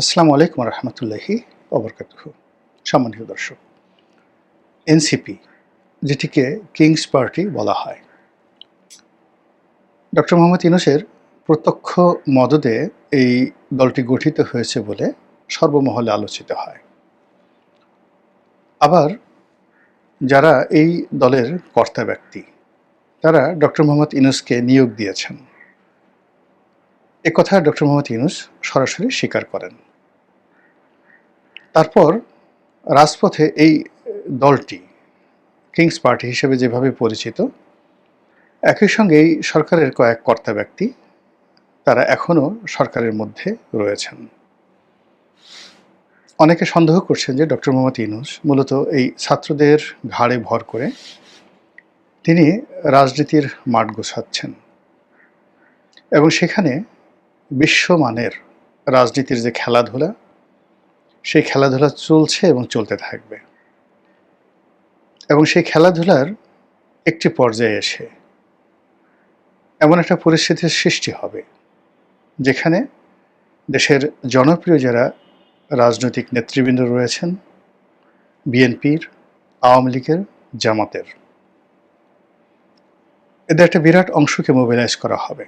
আসসালামু আলাইকুম রহমতুল্লাহি ওবরকাতুহু। সম্মানিত দর্শক, এনসিপি যেটিকে কিংস পার্টি বলা হয়, ডক্টর মোহাম্মদ ইউনূসের প্রত্যক্ষ মদদে এই দলটি গঠিত হয়েছে বলে সর্বমহলে আলোচিত হয়। আবার যারা এই দলের কর্তা ব্যক্তি, তারা ডক্টর মোহাম্মদ ইউনূসকে নিয়োগ দিয়েছেন, একথা ডক্টর মোহাম্মদ ইউনূস সরাসরি স্বীকার করেন। তারপর রাজপথে এই দলটি কিংস পার্টি হিসেবে যেভাবে পরিচিত, একই সঙ্গে এই সরকারের কয়েক কর্তা ব্যক্তি তারা এখনও সরকারের মধ্যে রয়েছেন। অনেকে সন্দেহ করছেন যে ডক্টর মোহাম্মদ ইউনূস মূলত এই ছাত্রদের ঘাড়ে ভর করে তিনি রাজনীতির মাঠ গোছাচ্ছেন এবং সেখানে বিশ্বমানের রাজনীতির যে খেলাধুলা, সেই খেলাধুলা চলছে এবং চলতে থাকবে। এবং সেই খেলাধুলার একটি পর্যায়ে এসে এমন একটা পরিস্থিতির সৃষ্টি হবে যেখানে দেশের জনপ্রিয় যারা রাজনৈতিক নেতৃবৃন্দ রয়েছেন, বিএনপির, আওয়ামী লীগের, জামাতের, এদের একটা বিরাট অংশকে মোবিলাইজ করা হবে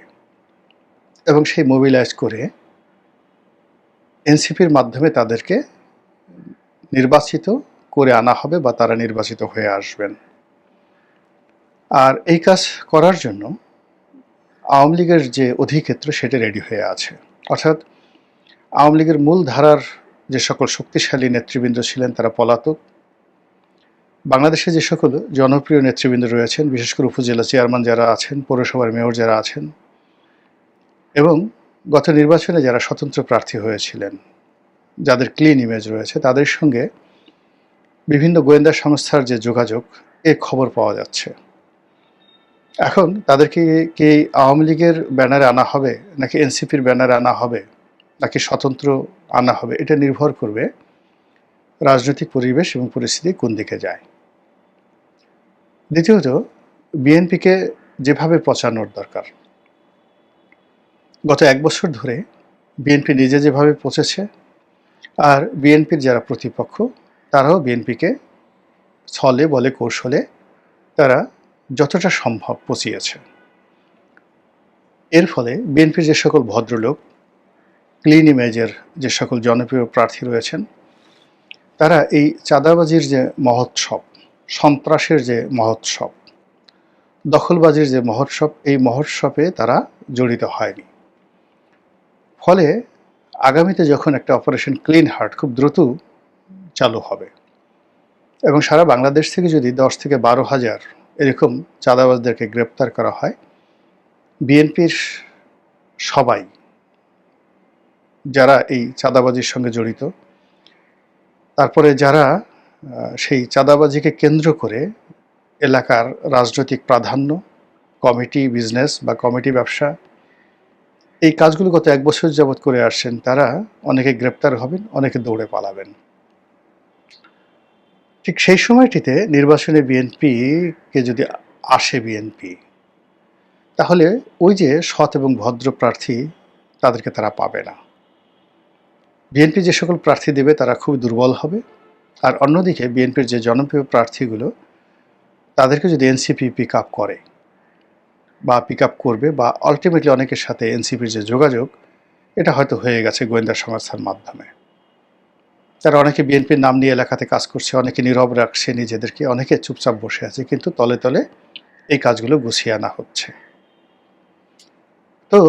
এবং সেই মোবিলাইজ করে এনসিপির মাধ্যমে তাদেরকে নির্বাচিত করে আনা হবে বা তারা নির্বাচিত হয়ে আসবেন। আর এই কাজ করার জন্য আওয়ামী লীগের যে অধিক্ষেত্র সেটা রেডি হয়ে আছে। অর্থাৎ আওয়ামী লীগের মূল ধারার যে সকল শক্তিশালী নেতৃবৃন্দ ছিলেন তারা পলাতক। বাংলাদেশে যে সকল জনপ্রিয় নেতৃবৃন্দ রয়েছেন, বিশেষ করে উপজেলা চেয়ারম্যান যারা আছেন, পৌরসভার মেয়র যারা আছেন এবং গত নির্বাচনে যারা স্বতন্ত্র প্রার্থী হয়েছিলেন, যাদের ক্লিন ইমেজ রয়েছে, তাদের সঙ্গে বিভিন্ন গোয়েন্দা সংস্থার যে যোগাযোগ, এ খবর পাওয়া যাচ্ছে। এখন তাদেরকে কি আওয়ামী লীগের ব্যানারে আনা হবে নাকি এনসিপির ব্যানারে আনা হবে নাকি স্বতন্ত্র আনা হবে, এটা নির্ভর করবে রাজনৈতিক পরিবেশ এবং পরিস্থিতি কোন দিকে যায়। দ্বিতীয়ত, বিএনপিকে যেভাবে পচানোর দরকার, গত এক বছর ধরে বিএনপি নিজে যেভাবে পচেছে, আর বিএনপির যারা প্রতিপক্ষ তারাও বিএনপিকে ছলে বলে কৌশলে তারা যতটা সম্ভব পচিয়েছে। এর ফলে বিএনপির যে সকল ভদ্রলোক, ক্লিন ইমেজের যে সকল জনপ্রিয় প্রার্থী রয়েছেন, তারা এই চাঁদাবাজির যে মহোৎসব, সন্ত্রাসের যে মহোৎসব, দখলবাজির যে মহোৎসব, এই মহোৎসবে তারা জড়িত হয়নি। ফলে আগামীতে যখন একটা অপারেশন ক্লিন হার্ট খুব দ্রুত চালু হবে এবং সারা বাংলাদেশ থেকে যদি 10 থেকে 12,000 এরকম চাঁদাবাজদেরকে গ্রেপ্তার করা হয়, বিএনপির সবাই যারা এই চাঁদাবাজির সঙ্গে জড়িত, তারপরে যারা সেই চাঁদাবাজিকে কেন্দ্র করে এলাকার রাজনৈতিক প্রাধান্য, কমিটি বিজনেস বা কমিটি ব্যবসা, এই কাজগুলো গত এক বছর যাবৎ করে আসছেন, তারা অনেকে গ্রেপ্তার হবেন, অনেকে দৌড়ে পালাবেন। ঠিক সেই সময়টিতে নির্বাচনে বিএনপিকে যদি আসে বিএনপি, তাহলে ওই যে সৎ এবং ভদ্র প্রার্থী তাদেরকে তারা পাবে না। বিএনপি যে সকল প্রার্থী দেবে তারা খুব দুর্বল হবে। আর অন্যদিকে বিএনপির যে জনপ্রিয় প্রার্থীগুলো, তাদেরকে যদি এনসিপি পিক আপ করে বা পিক আপ করবে বা আলটিমেটলি অনেকের সাথে এনসিপির যে যোগাযোগ, এটা হয়তো হয়ে গেছে গোয়েন্দা সংস্থার মাধ্যমে। তারা অনেকে বিএনপির নাম নিয়ে এলাকাতে কাজ করছে, অনেকে নীরব রাখছে নিজেদেরকে, অনেকে চুপচাপ বসে আছে, কিন্তু তলে তলে এই কাজগুলো গুছিয়ে আনা হচ্ছে। তো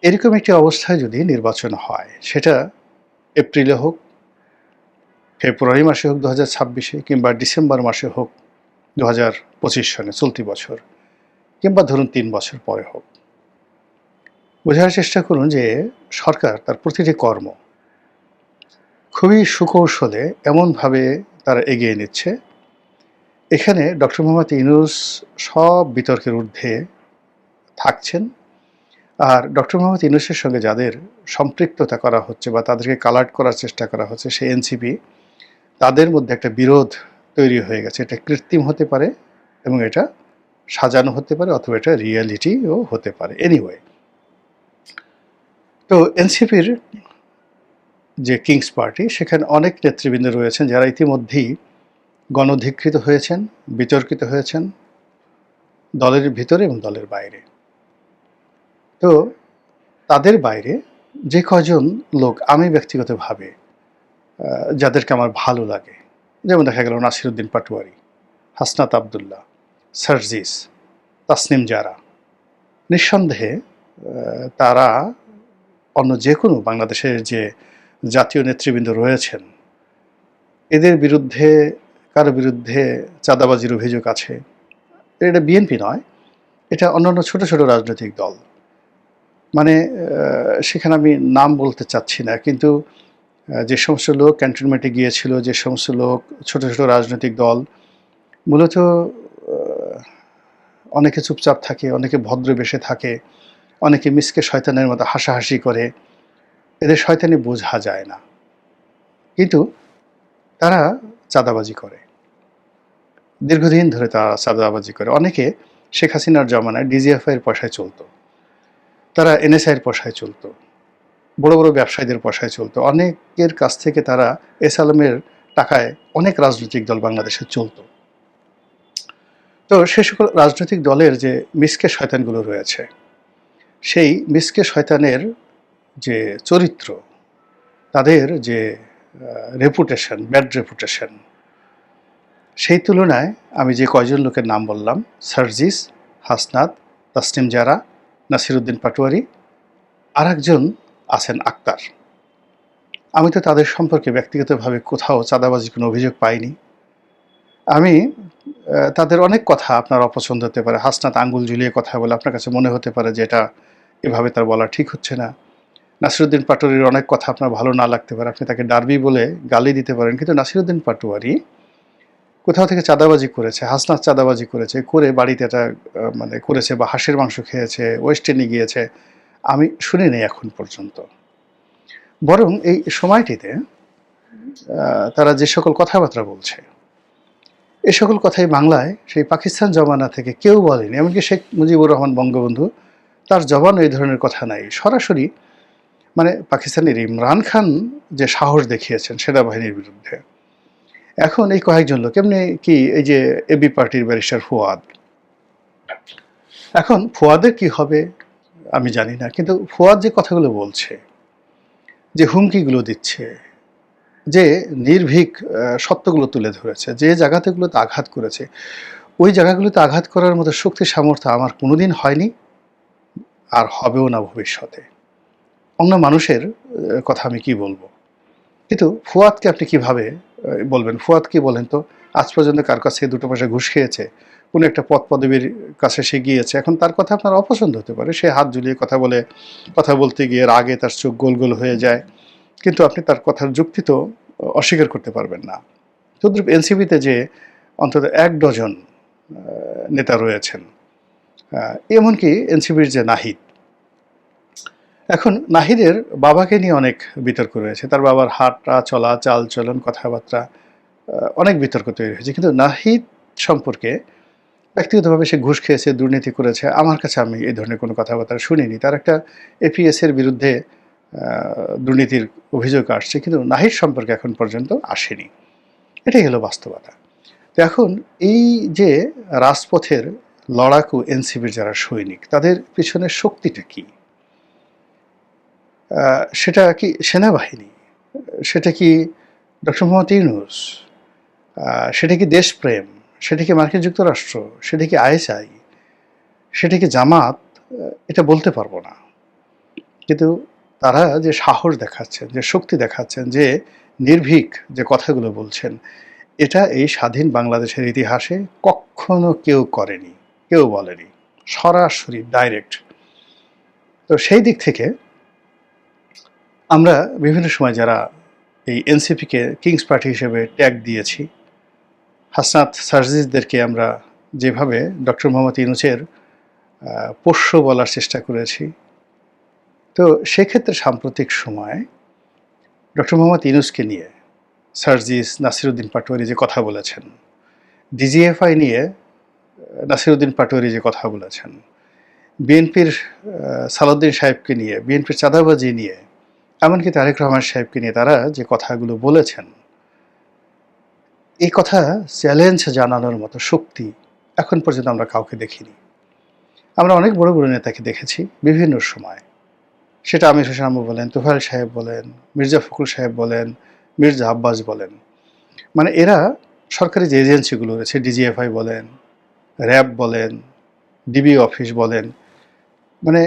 এরকম একটি অবস্থায় যদি নির্বাচন হয়, সেটা এপ্রিলে হোক, ফেব্রুয়ারি মাসে হোক 2026-এ, কিংবা ডিসেম্বর মাসে হোক 2025 সনে, চলতি বছর, কিংবা ধরুন 3 বছর পরে হোক, বোঝার চেষ্টা করুন যে সরকার তার প্রতিটি কর্ম খুবই সুকৌশলে এমনভাবে তারা এগিয়ে নিচ্ছে, এখানে ডক্টর মোহাম্মদ ইউনূস সব বিতর্কের ঊর্ধ্বে থাকছেন। আর ডক্টর মোহাম্মদ ইউনূসের সঙ্গে যাদের সম্পৃক্ততা করা হচ্ছে বা তাদেরকে কালার্ট করার চেষ্টা করা হচ্ছে, সেই এনসিপি, তাদের মধ্যে একটা বিরোধ তৈরি হয়ে গেছে। এটা কৃত্রিম হতে পারে এবং এটা সাজানো হতে পারে, অথবা এটা রিয়েলিটিও হতে পারে। এনিওয়ে, তো এনসিপির যে কিংস পার্টি, সেখানে অনেক নেতৃবৃন্দ রয়েছেন যারা ইতিমধ্যেই গণধিকৃত হয়েছেন, বিতর্কিত হয়েছেন দলের ভিতরে এবং দলের বাইরে। তো তাদের বাইরে যে কজন লোক আমি ব্যক্তিগতভাবে যাদেরকে আমার ভালো লাগে, যেমন দেখা গেল নাসিরুদ্দিন পাটোয়ারি, হাসনাত আবদুল্লাহ, সার্জিস, তাসনিম জারা, নিঃসন্দেহে তারা অন্য যে কোনো বাংলাদেশের যে জাতীয় নেতৃবৃন্দ রয়েছেন এদের বিরুদ্ধে, কারো বিরুদ্ধে চাঁদাবাজির অভিযোগ আছে। এটা বিএনপি নয়, এটা অন্যান্য ছোট ছোট রাজনৈতিক দল, মানে সেখানে আমি নাম বলতে চাচ্ছি না, কিন্তু যে সমস্ত লোক ক্যান্টনমেন্টে গিয়েছিল, যে সমস্ত লোক ছোট ছোট রাজনৈতিক দল, মূলত অনেকে চুপচাপ থাকে, অনেকে ভদ্র বেশে থাকে, অনেকে মিসকে শয়তানের মতো হাসাহাসি করে, এদের শয়তানি বোঝা যায় না, কিন্তু তারা চাঁদাবাজি করে, দীর্ঘদিন ধরে তারা চাঁদাবাজি করে। অনেকে শেখ হাসিনার জমানায় ডিজিএফআইয়ের পয়সায় চলতো, তারা এনএসআইয়ের পয়সায় চলতো, বড় বড় ব্যবসায়ীদের পয়সায় চলতো, অনেকের কাছ থেকে তারা এস আলমের টাকায় অনেক রাজনৈতিক দল বাংলাদেশে চলতো। তো সে সকল রাজনৈতিক দলের যে মিসকে শয়তানগুলো রয়েছে, সেই মিসকে শয়তানের যে চরিত্র, তাদের যে রেপুটেশন, ব্যাড রেপুটেশন, সেই তুলনায় আমি যে কয়জন লোকের নাম বললাম, সার্জিস, হাসনাত, তাসনিম জারা, নাসিরুদ্দিন পাটোয়ারি, আর একজন আছেন আক্তার, আমি তো তাদের সম্পর্কে ব্যক্তিগতভাবে কোথাও চাঁদাবাজির কোনো অভিযোগ পাইনি। আমি তাদের অনেক কথা আপনার অপছন্দ হতে পারে, হাসনাত আঙ্গুল ঝুলিয়ে কথা বলে, আপনার কাছে মনে হতে পারে যে এটা এভাবে তার বলা ঠিক হচ্ছে না। নাসিরুদ্দিন পাটোয়ারির অনেক কথা আপনার ভালো না লাগতে পারে, আপনি তাকে ডার্বি বলে গালি দিতে পারেন, কিন্তু নাসিরুদ্দিন পাটোয়ারি কোথাও থেকে চাঁদাবাজি করেছে, হাসনাত চাঁদাবাজি করেছে, করে বাড়িতে এটা মানে করেছে, বা হাঁসের মাংস খেয়েছে, ওয়েস্ট ইন্ডি গিয়েছে, আমি শুনিনি এখন পর্যন্ত। বরং এই সময়টিতে তারা যে সকল কথাবার্তা বলছে, এ সকল কথাই বাংলায় সেই পাকিস্তান জমানা থেকে কেউ বলেনি, এমনকি শেখ মুজিবুর রহমান বঙ্গবন্ধু, তার জবানও এই ধরনের কথা নাই। সরাসরি মানে পাকিস্তানের ইমরান খান যে সাহস দেখিয়েছেন সেনাবাহিনীর বিরুদ্ধে, এখন এই কয়েকজন লোক, এমনি কি এই যে এবি পার্টির ব্যারিস্টার ফুয়াদ, এখন ফুয়াদের কি হবে আমি জানি না, কিন্তু ফুয়াদ যে কথাগুলো বলছে, যে হুমকিগুলো দিচ্ছে, যে নির্ভীক সত্যগুলো তুলে ধরেছে, যে জায়গাতেগুলোতে আঘাত করেছে, ওই জায়গাগুলোতে আঘাত করার মতো শক্তি সামর্থ্য আমার কোনোদিন হয়নি, আর হবেও না ভবিষ্যতে। অন্য মানুষের কথা আমি কি বলবো, কিন্তু ফুয়াদকে আপনি কিভাবে বলবেন? ফুয়াদ কি বলেন তো? আজ পর্যন্ত কার কাছে দুটো পয়সা ঘুষ খেয়েছে? কোনো একটা পদ পদবীর কাছে সে গিয়েছে, এখন তার কথা আপনার অপছন্দ হতে পারে, সে হাত ঝুলিয়ে কথা বলে, কথা বলতে গিয়ে রাগে তার চোখ গোল গোল হয়ে যায়, কিন্তু আপনি তার কথার যুক্তি তো অস্বীকার করতে পারবেন না। তদ্রুপ এনসিপিতে যে অন্তত ১ ডজন নেতা রয়েছেন, এমনকি এনসিপির যে নাহিদ, এখন নাহিদের বাবাকে নিয়ে অনেক বিতর্ক রয়েছে, তার বাবার হাঁটা চলা, চাল চলন, কথাবার্তা, অনেক বিতর্ক তৈরি হয়েছে, কিন্তু নাহিদ সম্পর্কে ব্যক্তিগতভাবে সে ঘুষ খেয়েছে, দুর্নীতি করেছে, আমার কাছে আমি এই ধরনের কোনো কথাবার্তা শুনিনি। তার একটা এপিএসের বিরুদ্ধে দুর্নীতির অভিযোগ আসছে, কিন্তু নাহিদ সম্পর্কে এখন পর্যন্ত আসেনি। এটাই হলো বাস্তবতা। তো এখন এই যে রাজপথের লড়াকু এনসিপির যারা সৈনিক, তাদের পিছনের শক্তিটা কি? সেটা কি সেনাবাহিনী? সেটা কি ডক্টর মোহাম্মদ ইউনূস? সেটা কি দেশপ্রেম? সেটা কি মার্কিন যুক্তরাষ্ট্র? সেটা কি আইএসআই? সেটা কি জামাত? এটা বলতে পারবো না, কিন্তু তারা যে সাহস দেখাচ্ছেন, যে শক্তি দেখাচ্ছেন, যে নির্ভীক যে কথাগুলো বলছেন, এটা এই স্বাধীন বাংলাদেশের ইতিহাসে কখনো কেউ করেনি, কেউ বলেনি, সরাসরি ডাইরেক্ট। তো সেই দিক থেকে আমরা বিভিন্ন সময় যারা এই এনসিপিকে কিংস পার্টি হিসেবে ট্যাগ দিয়েছি, হাসনাত সার্জিসদেরকে আমরা যেভাবে ডক্টর মোহাম্মদ ইউনূসের পোষ্য বলার চেষ্টা করেছি, তো সেক্ষেত্রে সাম্প্রতিক সময় ডক্টর মোহাম্মদ ইউনূসকে নিয়ে সার্জিস, নাসিরুদ্দিন পাটোয়ারি যে কথা বলেছেন, ডিজিএফআই নিয়ে নাসিরুদ্দিন পাটোয়ারি যে কথা বলেছেন, বিএনপির সালাউদ্দিন সাহেবকে নিয়ে, বিএনপির চাঁদাবাজি নিয়ে এমনকি তারেক রহমান সাহেবকে নিয়ে তারা যে কথাগুলো বলেছেন, এই কথা চ্যালেঞ্জ জানানোর মতো শক্তি এখন পর্যন্ত আমরা কাউকে দেখিনি। আমরা অনেক বড় বড় নেতাকে দেখেছি বিভিন্ন সময়, সেটা আমির হোসেন আম্মু বলেন, তোফায়েল সাহেব বলেন, মির্জা ফখরুল সাহেব বলেন, মির্জা আব্বাস বলেন, মানে এরা সরকারি যে এজেন্সিগুলো রয়েছে, ডিজিএফআই বলেন, র্যাব বলেন, ডিবি অফিস বলেন, মানে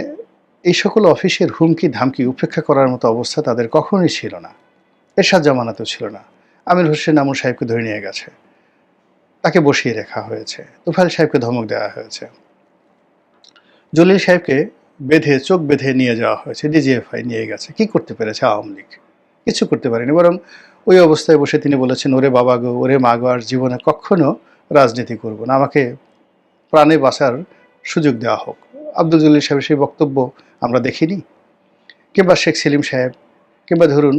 এই সকল অফিসের হুমকি ধামকি উপেক্ষা করার মতো অবস্থা তাদের কখনোই ছিল না। এরশাদ জামানাতেও ছিল না। আমির হোসেন আম্মু সাহেবকে ধরে নিয়ে গেছে, তাকে বসিয়ে রাখা হয়েছে, তোফায়েল সাহেবকে ধমক দেওয়া হয়েছে, জলিল সাহেবকে বেঁধে চোখ বেঁধে নিয়ে যাওয়া হয়েছে, ডিজিএফআই নিয়ে গেছে। কি করতে পেরেছে আওয়ামী লীগ? কিছু করতে পারেনি, বরং ওই অবস্থায় বসে তিনি বলেছেন, ওরে বাবা গো, ওরে মা গো, আর জীবনে কখনো রাজনীতি করব না, আমাকে প্রাণে বাঁচার সুযোগ দেওয়া হোক। আব্দুল জলিল সাহেবের সেই বক্তব্য আমরা দেখিনি। কিংবা শেখ সেলিম সাহেব, কিংবা ধরুন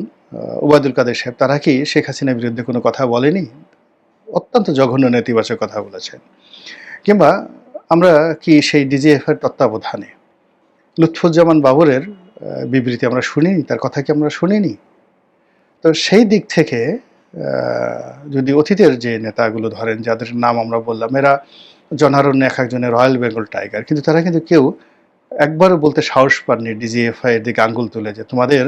ওবায়দুল কাদের সাহেব, তারা কি শেখ হাসিনার বিরুদ্ধে কোনো কথা বলেনি? অত্যন্ত জঘন্য নেতিবাচক কথা বলেছেন। কিংবা আমরা কি সেই ডিজিএফআই তত্ত্বাবধানে লুৎফুজ্জামান বাবরের বিবৃতি আমরা শুনিনি? তার কথা কি আমরা শুনিনি? তো সেই দিক থেকে যদি অতীতের যে নেতাগুলো ধরেন, যাদের নাম আমরা বললাম, এরা জনারণ্য এক একজনের রয়্যাল বেঙ্গল টাইগার, কিন্তু তারা কিন্তু কেউ একবারও বলতে সাহস পাননি ডিজিএফআই এর দিকে আঙ্গুল তুলে যে তোমাদের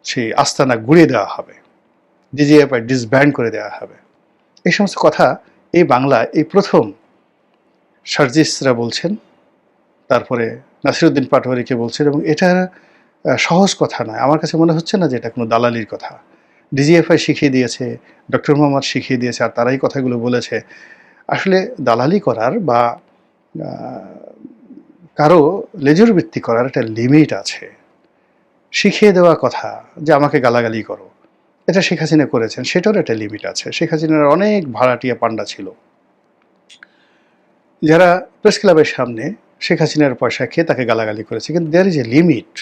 সেই আস্তানা গুড়িয়ে দেওয়া হবে, ডিজিএফআই ডিসব্যান্ড করে দেওয়া হবে। এই সমস্ত কথা এই বাংলা এই প্রথম সার্জিসরা বলছেন, তারপরে নাসিরুদ্দিন পাটোয়ারিকে বলছেন, এবং এটা সহজ কথা নয়। আমার কাছে মনে হচ্ছে না যে এটা কোনো দালালির কথা। ডিজিএফআই শিখিয়ে দিয়েছে, ডক্টর মোহাম্মদ শিখিয়ে দিয়েছে, আর তারাই কথাগুলো বলেছে। আসলে দালালি করার বা কারো লেজুর বৃত্তি করার একটা লিমিট আছে। শিখিয়ে দেওয়া কথা যে আমাকে গালাগালি করো, এটা শেখ হাসিনা করেছেন, সেটারও একটা লিমিট আছে। শেখ হাসিনার অনেক ভাড়াটিয়া পান্ডা ছিল, যারা প্রেস ক্লাবের সামনে শেখ হাসিনার পয়সা খেয়ে তাকে গালাগালি করেছে, কিন্তু দেয়ার ইজ এ লিমিট।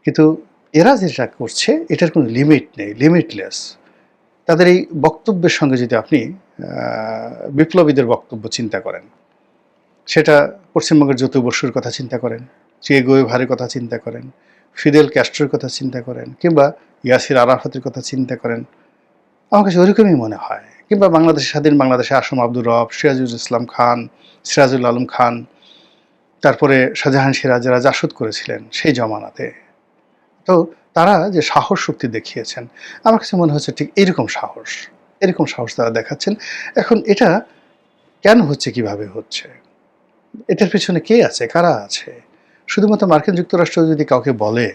কিন্তু এরা যেটা করছে এটার কোনো লিমিট নেই, লিমিটলেস। তাদের এই বক্তব্যের সঙ্গে যদি আপনি বিপ্লবীদের বক্তব্য চিন্তা করেন, সেটা পশ্চিমবঙ্গের জ্যোতি বসুর কথা চিন্তা করেন, চে গুয়েভারের কথা চিন্তা করেন, ফিদেল ক্যাস্ট্রোর কথা চিন্তা করেন, কিংবা ইয়াসির আরাফাতের কথা চিন্তা করেন, আমার কাছে ওরকমই মনে হয়। কিংবা বাংলাদেশের স্বাধীন বাংলাদেশে আসম আব্দুর রব, সিরাজুল ইসলাম খান, সিরাজুল আলম খান, তারপরে শাহজাহান সিরাজেরা জাসদ করেছিলেন সেই জমানাতে, তো তারা যে সাহস শক্তি দেখিয়েছেন, আমার কাছে মনে হচ্ছে ঠিক এরকম সাহস তারা দেখাচ্ছেন। এখন এটা কেন হচ্ছে, কিভাবে হচ্ছে, এটার পিছনে কে আছে, কারা আছে? শুধুমাত্র মার্কিন যুক্তরাষ্ট্র যদি কাউকে বলে,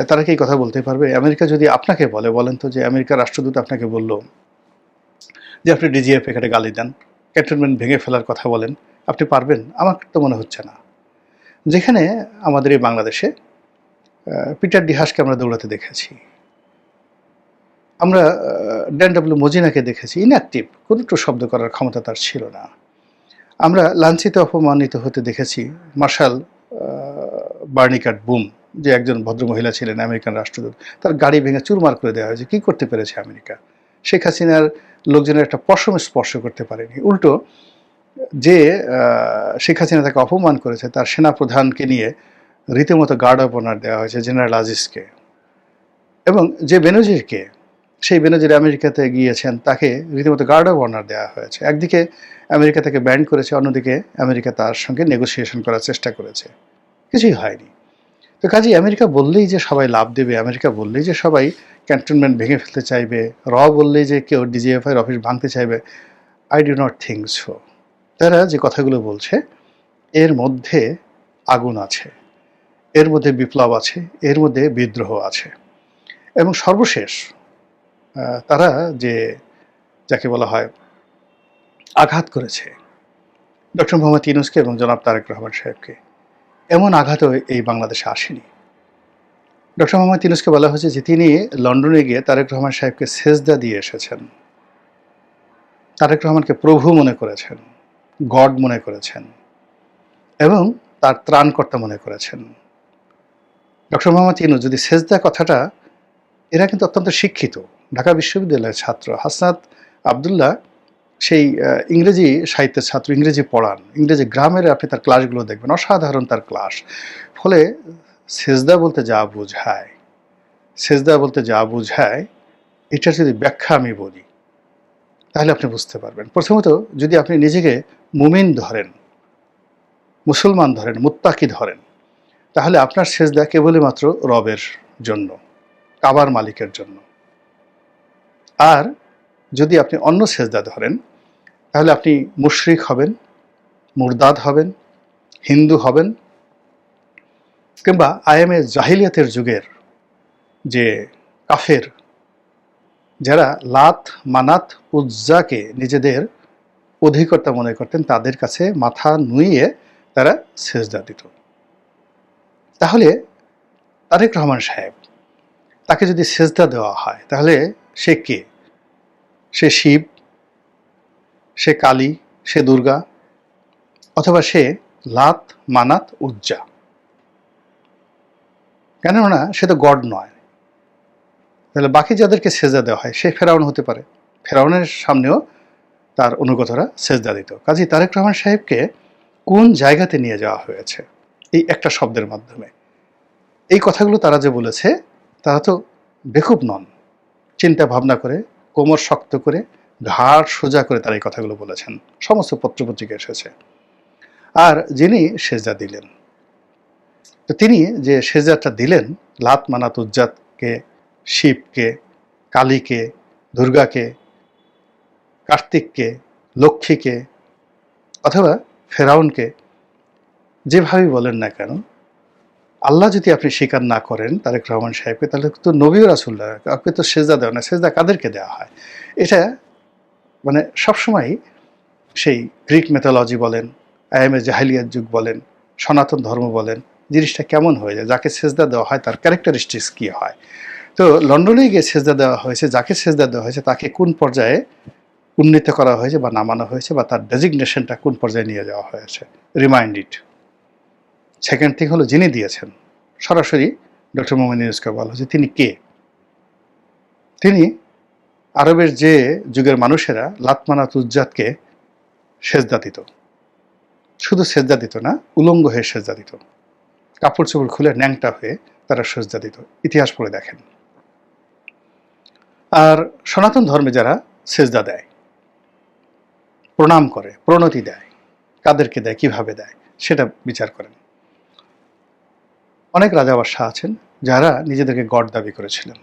তারা কি কথা বলতে পারবে? আমেরিকা যদি আপনাকে বলেন তো যে আমেরিকার রাষ্ট্রদূত আপনাকে বলল যে আপনি ডিজিএফ এখানে গালি দেন, ক্যান্টনমেন্ট ভেঙে ফেলার কথা বলেন, আপনি পারবেন? আমার তো মনে হচ্ছে না। যেখানে আমাদের এই বাংলাদেশে পিটার ডিহাসকে আমরা দৌড়াতে দেখেছি, আমরা ড্যান ডব্লিউ মজিনাকে দেখেছি ইনঅ্যাক্টিভ, কোনো একটু শব্দ করার ক্ষমতা তার ছিল না। আমরা লাঞ্ছিত অপমানিত হতে দেখেছি মার্শাল বার্নিকাট বুম, যে একজন ভদ্রমহিলা ছিলেন আমেরিকান রাষ্ট্রদূত, তার গাড়ি ভেঙে চুরমার করে দেওয়া হয়েছে। কী করতে পেরেছে আমেরিকা? শেখ হাসিনার লোকজনের একটা পশম স্পর্শ করতে পারেনি। উল্টো যে শেখ হাসিনা তাকে অপমান করেছে, তার সেনাপ্রধানকে নিয়ে রীতিমতো গার্ড অফ অনার দেওয়া হয়েছে, জেনারেল আজিজকে। এবং যে বেনজিরকে, সেই বেনজির আমেরিকাতে গিয়েছেন, তাকে রীতিমতো গার্ড অফ অনার দেওয়া হয়েছে। একদিকে আমেরিকা তাকে ব্যান করেছে, অন্যদিকে আমেরিকা তার সঙ্গে নেগোসিয়েশন করার চেষ্টা করেছে, কিছুই হয়নি। তো কাজেই আমেরিকা বললেই যে সবাই লাভ দেবে, আমেরিকা বললেই যে সবাই ক্যান্টনমেন্ট ভেঙে ফেলতে চাইবে, বললেই যে কেউ ডিজিএফআইয়ের অফিস ভাঙতে চাইবে, I do not think so. তারা যে কথাগুলো বলছে এর মধ্যে আগুন আছে, এর মধ্যে বিপ্লব আছে, এর মধ্যে বিদ্রোহ আছে। এবং সর্বশেষ তারা যে যাকে বলা হয় আঘাত করেছে ডক্টর মোহাম্মদ ইউনূসকে এবং জনাব তারেক রহমান সাহেবকে, এমন আঘাতও এই বাংলাদেশে আসেনি। ডক্টর মোহাম্মদ ইউনূসকে বলা হয়েছে যে তিনি লন্ডনে গিয়ে তারেক রহমান সাহেবকে সেজদা দিয়ে এসেছেন, তারেক রহমানকে প্রভু মনে করেছেন, গড মনে করেছেন, এবং তার ত্রাণকর্তা মনে করেছেন। ডক্টর মোহাম্মদ ইউনূস যদি সেজদা কথাটা, এরা কিন্তু অত্যন্ত শিক্ষিত, ঢাকা বিশ্ববিদ্যালয়ের ছাত্র। হাসনাত আবদুল্লাহ সেই ইংরেজি সাহিত্যের ছাত্র, ইংরেজি পড়ান, ইংরেজি গ্রামের আপনি তার ক্লাসগুলো দেখবেন, অসাধারণ তার ক্লাস। ফলে সেজদা বলতে যা বোঝায়, সেজদা বলতে যা বোঝায় এটার যদি ব্যাখ্যা আমি বলি তাহলে আপনি বুঝতে পারবেন। প্রথমত যদি আপনি নিজেকে মুমিন ধরেন, মুসলমান ধরেন, মুত্তাকি ধরেন, তাহলে আপনার সেজদা কেবলই মাত্র রবের জন্য, কাবার মালিকের জন্য। আর যদি আপনি অন্য সেজদা ধরেন তাহলে আপনি মুশরিক হবেন, মুরদাদ হবেন, হিন্দু হবেন, কিংবা আয়ামে জাহিলিয়াতের যুগের যে কাফের যারা লাত, মানাত, উজ্জাকে নিজেদের অধিকর্তা মনে করতেন তাদের কাছে মাথা নুইয়ে তারা সেজদা দিত। তাহলে তারেক রহমান সাহেব, তাকে যদি সেজদা দেওয়া হয় তাহলে সে কে? সে শিব, সে কালী, সে দুর্গা, অথবা সে লাত, মানাত, উজ্জা? কেননা সে তো গড নয়। তাহলে বাকি যাদেরকে সেজদা দেওয়া হয় সে ফেরাউন হতে পারে, ফেরাউনের সামনেও তার অনুগতরা সেজদা দিত। কাজী তারেক রহমান সাহেবকে কোন জায়গাতে নিয়ে যাওয়া হয়েছে এই একটা শব্দের মাধ্যমে? এই কথাগুলো তারা যে বলেছে তারা তো বেকুব নন, চিন্তা ভাবনা করে, কোমর শক্ত করে, ঘাড় সোজা করে তারা এই কথাগুলো বলেছেন, সমস্ত পত্রপত্রিকা এসেছে। আর যিনি সেজদা দিলেন, তো তিনি যে সেজদাটা দিলেন লাত, মানাত, উজ্জাতকে, শিবকে, কালীকে, দুর্গাকে, কার্তিককে, লক্ষ্মীকে, অথবা ফেরাউনকে, যেভাবেই বলেন না কেন, আল্লাহ যদি আপনি স্বীকার না করেন তারেক রহমান সাহেবকে, তাহলে তো নবী ও রাসূলরা কাউকে তো সেজদা দেওয়া না। সেজদা কাদেরকে দেওয়া হয়? এটা মানে সবসময় সেই গ্রিক মেথোলজি বলেন, আয়ামে জাহিলিয়াত যুগ বলেন, সনাতন ধর্ম বলেন, জিনিসটা কেমন হয়ে যায়? যাকে সেজদা দেওয়া হয় তার ক্যারেক্টারিস্টিক্স কী হয়? তো লন্ডনে গিয়ে সেজদা দেওয়া হয়েছে, যাকে সেজদা দেওয়া হয়েছে তাকে কোন পর্যায়ে উন্নীত করা হয়েছে বা নামানো হয়েছে, বা তার ডেজিগনেশনটা কোন পর্যায়ে নিয়ে যাওয়া হয়েছে? রিমাইন্ড ইট। সেকেন্ড থিং হলো, যিনি দিয়েছেন সরাসরি ডক্টর মোহাম্মদ ইউনূসকে বলা হয়েছে তিনি কে? তিনি আরবের যে যুগের মানুষেরা লাত, মানাত, উজ্জাতকে সেজদা দিত, শুধু সেজদা দিত না, উলঙ্গ হয়ে সেজদা দিত, কাপড় চোপড় খুলে ন্যাংটা হয়ে তারা সেজদা দিত। ইতিহাস পড়ে দেখেন। আর সনাতন ধর্মে যারা সেজদা দেয়, প্রণাম করে, প্রণতি দেয়, কাদেরকে দেয়, কিভাবে দেয় সেটা বিচার করেন। অনেক রাজা বাদশাহ আছেন যারা নিজেদেরকে গড দাবি করেছিলেন।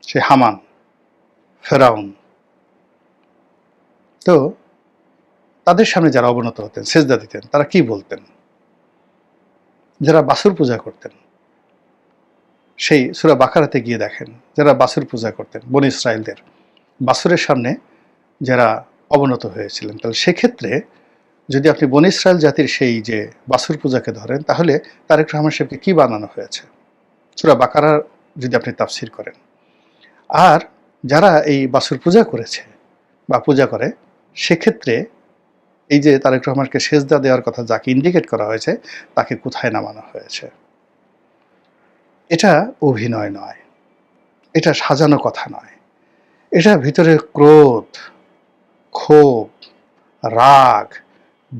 সে হামান, ফেরাউন। তো তাদের সামনে যারা অবনত হতেন, সেজদা দিতেন, তারা কি বলতেন? যারা বাছুর পূজা করতেন, সেই সূরা বাকারাতে গিয়ে দেখেন, যারা বাছুর পূজা করতেন, বনী ইসরাইলদের বাছুরের সামনে যারা অবনত হয়েছিলেন, তাহলে সেক্ষেত্রে যদি আপনি বনী ইসরাইল জাতির সেই যে বাছুর পূজাকে ধরেন, তাহলে তারেক রহমান সাহেবকে কি বানানো হয়েছে? সূরা বাকারা যদি আপনি তাফসির করেন। আর যারা এই বাছুর পূজা করেছে বা পূজা করে, সেক্ষেত্রে এই যে তারেক রহমানকে সেজদা দেওয়ার কথা যাকে ইন্ডিকেট করা হয়েছে তাকে কোথায় নামানো হয়েছে? এটা অভিনয় নয়, এটা সাজানো কথা নয়, এটা ভিতরে ক্রোধ, ক্ষোভ, রাগ,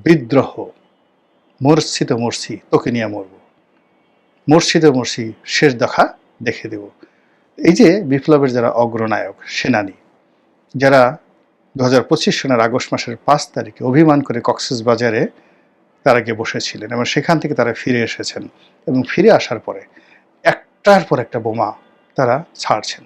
বিদ্রোহ। মরছি তো মরছি, তোকে নিয়ে মরব, মরছি তো মরছি, শেষ দেখা দেখে দেব। এই যে বিপ্লবের যারা অগ্রনায়ক, সেনানী, যারা 2025 সনের আগস্ট মাসের 5 তারিখে অভিমান করে কক্সবাজারে তারা গিয়ে বসেছিলেন এবং সেখান থেকে তারা ফিরে এসেছেন, এবং ফিরে আসার পরে একটার পর একটা বোমা তারা ছাড়ছেন।